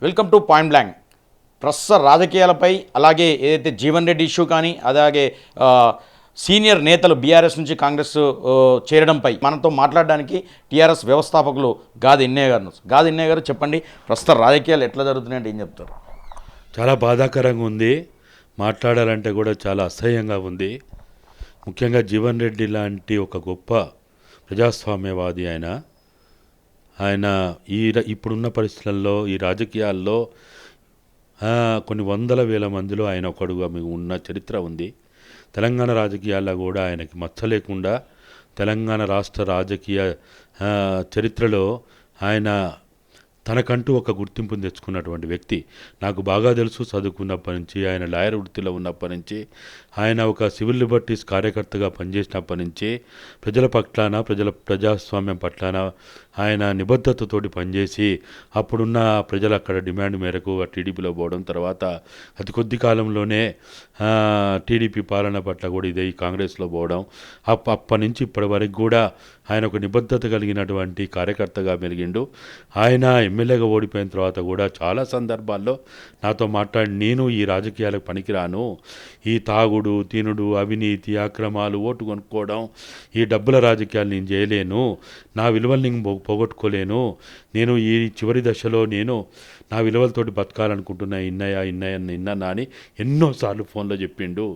Welcome to point blank. ప్రస్తుత రాజకీయాలపై అలాగే ఏదైతే జీవన్ రెడ్డి ఇష్యూ కానీ అలాగే సీనియర్ నేతలు బీఆర్ఎస్ నుంచి కాంగ్రెస్ చేరడంపై మనతో మాట్లాడడానికి టీఆర్ఎస్ వ్యవస్థాపకులు గాది ఇన్నయ్య గారు చెప్పండి, ప్రస్తుత రాజకీయాలు ఎట్లా జరుగుతున్నాయంటే ఏం చెప్తారు? చాలా బాధాకరంగా ఉంది, మాట్లాడాలంటే కూడా చాలా అసహ్యంగా ఉంది. ముఖ్యంగా జీవన్ రెడ్డి లాంటి ఒక గొప్ప ప్రజాస్వామ్యవాది ఆయన ఇప్పుడున్న పరిస్థితులలో ఈ రాజకీయాల్లో కొన్ని వందల వేల మందిలో ఆయన ఒకడుగా ఉన్న చరిత్ర ఉంది. తెలంగాణ రాజకీయాల్లో కూడా ఆయనకి మచ్చ లేకుండా తెలంగాణ రాష్ట్ర రాజకీయ చరిత్రలో ఆయన తనకంటూ ఒక గుర్తింపును తెచ్చుకున్నటువంటి వ్యక్తి. నాకు బాగా తెలుసు, చదువుకున్నప్పటి నుంచి, ఆయన లాయర్ వృత్తిలో ఉన్నప్పటి నుంచి, ఆయన ఒక సివిల్ లిబర్టీస్ కార్యకర్తగా పనిచేసినప్పటి నుంచి ప్రజల పట్ల ప్రజాస్వామ్యం పట్ల ఆయన నిబద్ధతతోటి పనిచేసి అప్పుడున్న ప్రజలు అక్కడ డిమాండ్ మేరకు టీడీపీలో పోవడం, తర్వాత అతి కొద్ది కాలంలోనే టీడీపీ పాలన పట్ల కూడా ఇదే కాంగ్రెస్లో పోవడం, అప్పటి నుంచి ఇప్పటి వరకు కూడా ఆయన ఒక నిబద్ధత కలిగినటువంటి కార్యకర్తగా మెలిగిండు. ఆయన ఎమ్మెల్యేగా ఓడిపోయిన తర్వాత కూడా చాలా సందర్భాల్లో నాతో మాట్లాడి, నేను ఈ రాజకీయాలకు పనికిరాను, ఈ తాగుడు తినుడు అవినీతి అక్రమాలు ఓటు కొనుక్కోవడం ఈ డబ్బుల రాజకీయాలు నేను చేయలేను, నా విలువలు నేను పోగొట్టుకోలేను, నేను ఈ చివరి దశలో నేను నా విలువలతోటి బతకాలనుకుంటున్నా ఇన్నయ్య అని ఎన్నోసార్లు ఫోన్లో చెప్పిండు.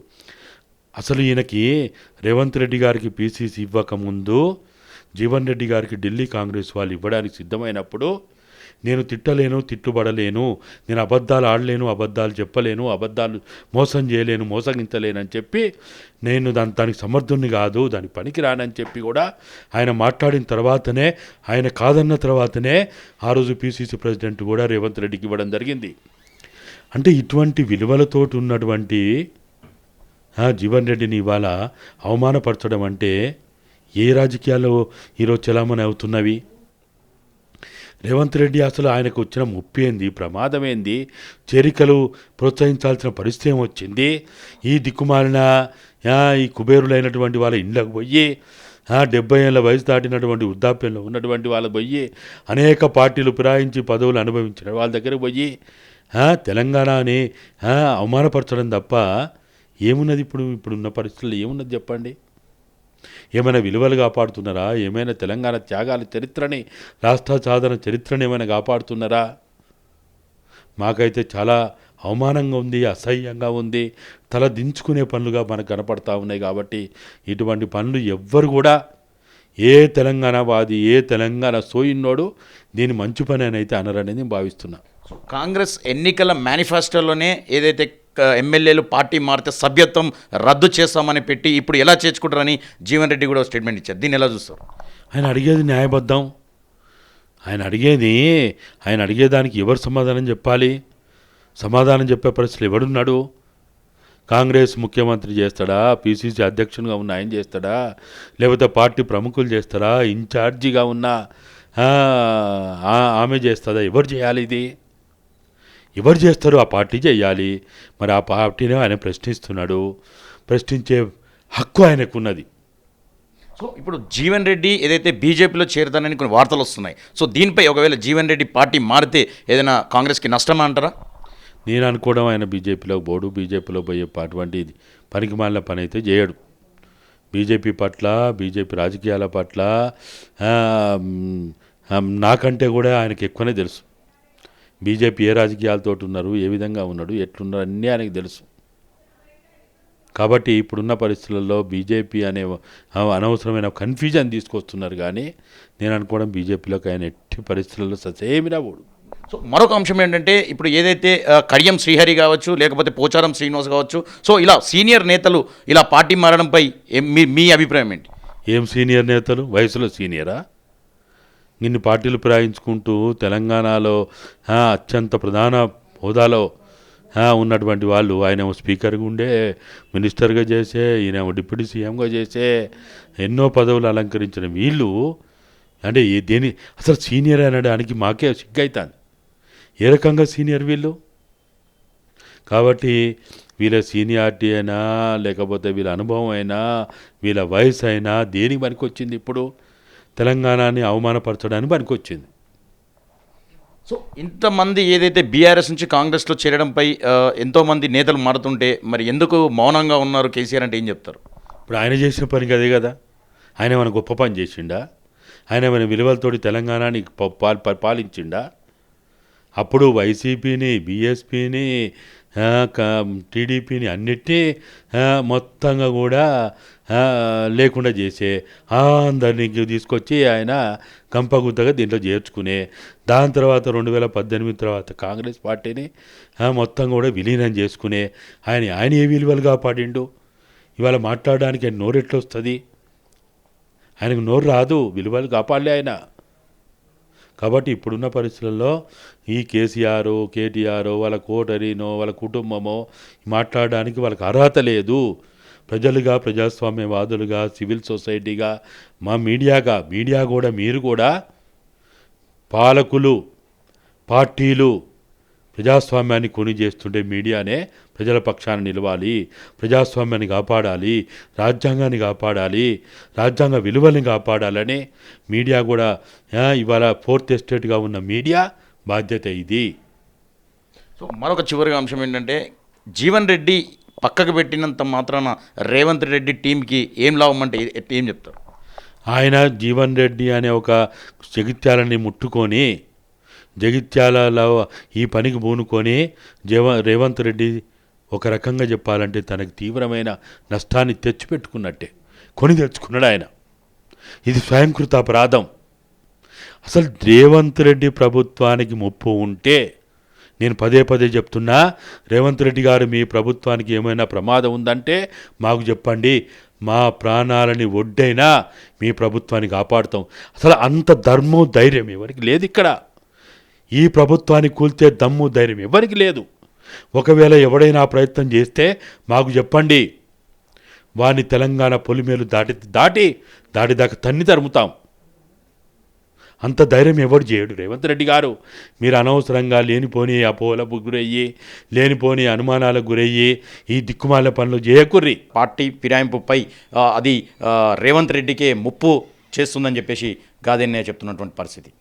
అసలు ఈయనకి రేవంత్ రెడ్డి గారికి పీసీసీ ఇవ్వకముందు జీవన్ రెడ్డి గారికి ఢిల్లీ కాంగ్రెస్ వాళ్ళు ఇవ్వడానికి సిద్ధమైనప్పుడు నేను తిట్టలేను, తిట్టుబడలేను, నేను అబద్ధాలు ఆడలేను, అబద్ధాలు చెప్పలేను, అబద్ధాలు మోసం చేయలేను, మోసగించలేనని చెప్పి నేను దానికి సమర్థుని కాదు, దానికి పనికి రానని చెప్పి కూడా ఆయన మాట్లాడిన తర్వాతనే, ఆయన కాదన్న తర్వాతనే ఆ రోజు పీసీసీ ప్రెసిడెంట్ కూడా రేవంత్ రెడ్డికి ఇవ్వడం జరిగింది. అంటే ఇటువంటి విలువలతోటి ఉన్నటువంటి జీవన్ రెడ్డిని ఇవాళ అవమానపరచడం అంటే ఏ రాజకీయాల్లో ఈరోజు చలామణి అవుతున్నవి? రేవంత్ రెడ్డి అసలు ఆయనకు వచ్చిన ముప్పు ఏంది, ప్రమాదం ఏంది, చేరికలు ప్రోత్సహించాల్సిన పరిస్థితి ఏమొచ్చింది? ఈ దిక్కుమాలిన ఈ కుబేరులైనటువంటి వాళ్ళ ఇళ్ళకు పోయి 70 ఏళ్ళ వయసు దాటినటువంటి వృద్ధాప్యంలో ఉన్నటువంటి వాళ్ళకు పోయి అనేక పార్టీలు ఫిరాయించి పదవులు అనుభవించిన వాళ్ళ దగ్గర పోయి తెలంగాణని అవమానపరచడం తప్ప ఏమున్నది? ఇప్పుడున్న పరిస్థితుల్లో ఏమున్నది చెప్పండి? ఏమైనా విలువలు కాపాడుతున్నారా? ఏమైనా తెలంగాణ త్యాగాల చరిత్రని, రాష్ట్ర సాధన చరిత్రని ఏమైనా కాపాడుతున్నారా? మాకైతే చాలా అవమానంగా ఉంది, అసహ్యంగా ఉంది, తల దించుకునే పనులుగా మనకు కనపడతా ఉన్నాయి. కాబట్టి ఇటువంటి పనులు ఎవ్వరు కూడా ఏ తెలంగాణవాది, ఏ తెలంగాణ సోయిన్నోడు దీని మంచి పని అని అయితే అనరనేది నేను భావిస్తున్నా. కాంగ్రెస్ ఎన్నికల మేనిఫెస్టోలోనే ఏదైతే ఎమ్మెల్యేలు పార్టీ మారితే సభ్యత్వం రద్దు చేస్తామని పెట్టి ఇప్పుడు ఎలా చేర్చుకుంటారని జీవన్ రెడ్డి కూడా స్టేట్మెంట్ ఇచ్చారు. దీన్ని ఎలా చూస్తారు? ఆయన అడిగేది న్యాయబద్ధం. ఆయన అడిగేదానికి ఎవరు సమాధానం చెప్పాలి? సమాధానం చెప్పే పరిస్థితులు ఎవడున్నాడు? కాంగ్రెస్ ముఖ్యమంత్రి చేస్తాడా? పీసీసీ అధ్యక్షునిగా ఉన్న ఆయన చేస్తాడా? లేకపోతే పార్టీ ప్రముఖులు చేస్తారా? ఇన్ఛార్జిగా ఉన్న ఆమె చేస్తుందా? ఎవరు చేయాలి? ఇది ఎవరు చేస్తారు? ఆ పార్టీ చేయాలి. మరి ఆ పార్టీని ఆయన ప్రశ్నిస్తున్నాడు. ప్రశ్నించే హక్కు ఆయనకున్నది. సో ఇప్పుడు జీవన్ రెడ్డి ఏదైతే బీజేపీలో చేరుతానని కొన్ని వార్తలు వస్తున్నాయి. సో దీనిపై ఒకవేళ జీవన్ రెడ్డి పార్టీ మారితే ఏదైనా కాంగ్రెస్కి నష్టమా అంటారా? నేను అనుకోవడం ఆయన బీజేపీలో పోడు, బీజేపీలో పోయే అటువంటి పనికిమాలిన పని అయితే చేయడు. బీజేపీ పట్ల, బీజేపీ రాజకీయాల పట్ల నాకంటే కూడా ఆయనకి ఎక్కువనే తెలుసు. బీజేపీ ఏ రాజకీయాలతో ఉన్నారు, ఏ విధంగా ఉన్నాడు, ఎట్లున్నారు అన్నీ ఆయనకు తెలుసు. కాబట్టి ఇప్పుడున్న పరిస్థితులలో బీజేపీ అనే అనవసరమైన కన్ఫ్యూజన్ తీసుకొస్తున్నారు. కానీ నేను అనుకోవడం బీజేపీలోకి ఆయన ఎట్టి పరిస్థితులలో ససేమిరా పోడు. సో మరొక అంశం ఏంటంటే ఇప్పుడు ఏదైతే కడియం శ్రీహరి కావచ్చు, లేకపోతే పోచారం శ్రీనివాస్ కావచ్చు, సో ఇలా సీనియర్ నేతలు ఇలా పార్టీ మారడంపై మీ అభిప్రాయం ఏంటి? ఏం సీనియర్ నేతలు? వయసులో సీనియరా? ఇన్ని పార్టీలు ఫిరాయించుకుంటూ తెలంగాణలో అత్యంత ప్రధాన హోదాలో ఉన్నటువంటి వాళ్ళు, ఆయనేమో స్పీకర్గా ఉండే, మినిస్టర్గా చేసే, ఈయనేమో డిప్యూటీ సీఎంగా చేసే, ఎన్నో పదవులు అలంకరించిన వీళ్ళు అంటే అసలు సీనియర్ అనడానికి మాకే సిగ్గైతుంది. ఏ రకంగా సీనియర్ వీళ్ళు? కాబట్టి వీళ్ళ సీనియారిటీ అయినా, లేకపోతే వీళ్ళ అనుభవం అయినా, వీళ్ళ వయసు అయినా దేనికి పనికొచ్చింది? ఇప్పుడు తెలంగాణని అవమానపరచడానికి పనికొచ్చింది. సో ఇంతమంది ఏదైతే బీఆర్ఎస్ నుంచి కాంగ్రెస్లో చేరడంపై ఎంతోమంది నేతలు మారుతుంటే మరి ఎందుకు మౌనంగా ఉన్నారు కేసీఆర్ అంటే ఏం చెప్తారు? ఇప్పుడు ఆయన చేసిన పనికి అదే కదా. ఆయన ఏమైనా గొప్ప పని చేసిండా? ఆయన ఏమైనా విలువలతోటి తెలంగాణని పాలించిండా? అప్పుడు వైసీపీని, బీఎస్పీని, టీడీపీని అన్నిటినీ మొత్తంగా కూడా లేకుండా చేసే అందరినీ తీసుకొచ్చి ఆయన గంపగుద్దగా దీంట్లో చేర్చుకునే, దాని తర్వాత 2018 తర్వాత కాంగ్రెస్ పార్టీని మొత్తం కూడా విలీనం చేసుకునే ఆయన ఏ విలువలు కాపాడిండు? ఇవాళ మాట్లాడడానికి ఆయన నోరెట్లు వస్తుంది? ఆయనకు నోరు రాదు, విలువలు కాపాడలే ఆయన. కాబట్టి ఇప్పుడున్న పరిస్థితుల్లో ఈ కేసీఆర్, కేటీఆర్, వాళ్ళ కోటరీనో వాళ్ళ కుటుంబమో మాట్లాడడానికి వాళ్ళకి అర్హత లేదు. ప్రజలుగా, ప్రజాస్వామ్యవాదులుగా, సివిల్ సొసైటీగా, మా మీడియా కూడా మీరు కూడా పాలకులు, పార్టీలు ప్రజాస్వామ్యాన్ని కొని చేస్తుంటే మీడియానే ప్రజల పక్షాన నిలవాలి, ప్రజాస్వామ్యాన్ని కాపాడాలి, రాజ్యాంగాన్ని కాపాడాలి, రాజ్యాంగ విలువల్ని కాపాడాలని మీడియా కూడా ఇవాళ 4th ఎస్టేట్గా ఉన్న మీడియా బాధ్యత ఇది. సో మరొక చివరిగా అంశం ఏంటంటే, జీవన్ రెడ్డి పక్కకు పెట్టినంత మాత్రాన రేవంత్ రెడ్డి టీంకి ఏం లాభం అంటే ఏం చెప్తారు? ఆయన జీవన్ రెడ్డి అనే ఒక జగిత్యాలని ముట్టుకొని, జగిత్యాలలో ఈ పనికి పూనుకొని రేవంత్ రెడ్డి ఒక రకంగా చెప్పాలంటే తనకు తీవ్రమైన నష్టాన్ని తెచ్చిపెట్టుకున్నట్టే, కొని తెచ్చుకున్నాడు ఆయన. ఇది స్వయంకృత అపరాధం. అసలు రేవంత్ రెడ్డి ప్రభుత్వానికి ముప్పు ఉంటే, నేను పదే చెప్తున్నా, రేవంత్ రెడ్డి గారు మీ ప్రభుత్వానికి ఏమైనా ప్రమాదం ఉందంటే మాకు చెప్పండి, మా ప్రాణాలని ఒడ్డైనా మీ ప్రభుత్వాన్ని కాపాడుతాం. అసలు అంత ధర్మం, ధైర్యం ఎవరికి లేదు ఇక్కడ. ఈ ప్రభుత్వాన్ని కూల్చే దమ్ము, ధైర్యం ఎవరికి లేదు. ఒకవేళ ఎవడైనా ప్రయత్నం చేస్తే మాకు చెప్పండి, వాడిని తెలంగాణ పొలిమేలు దాటి దాకా తన్ని తరుముతాం. అంత ధైర్యం ఎవరు చేయడు. రేవంత్ రెడ్డి గారు మీరు అనవసరంగా లేనిపోని అపోహలకు గురయ్యి, లేనిపోని అనుమానాలకు గురయ్యి ఈ దిక్కుమాల పనులు చేయకుర్రి. పార్టీ ఫిరాయింపుపై అది రేవంత్ రెడ్డికే ముప్పు చేస్తుందని చెప్పేసి గాదెన్నే చెప్తున్నటువంటి పరిస్థితి.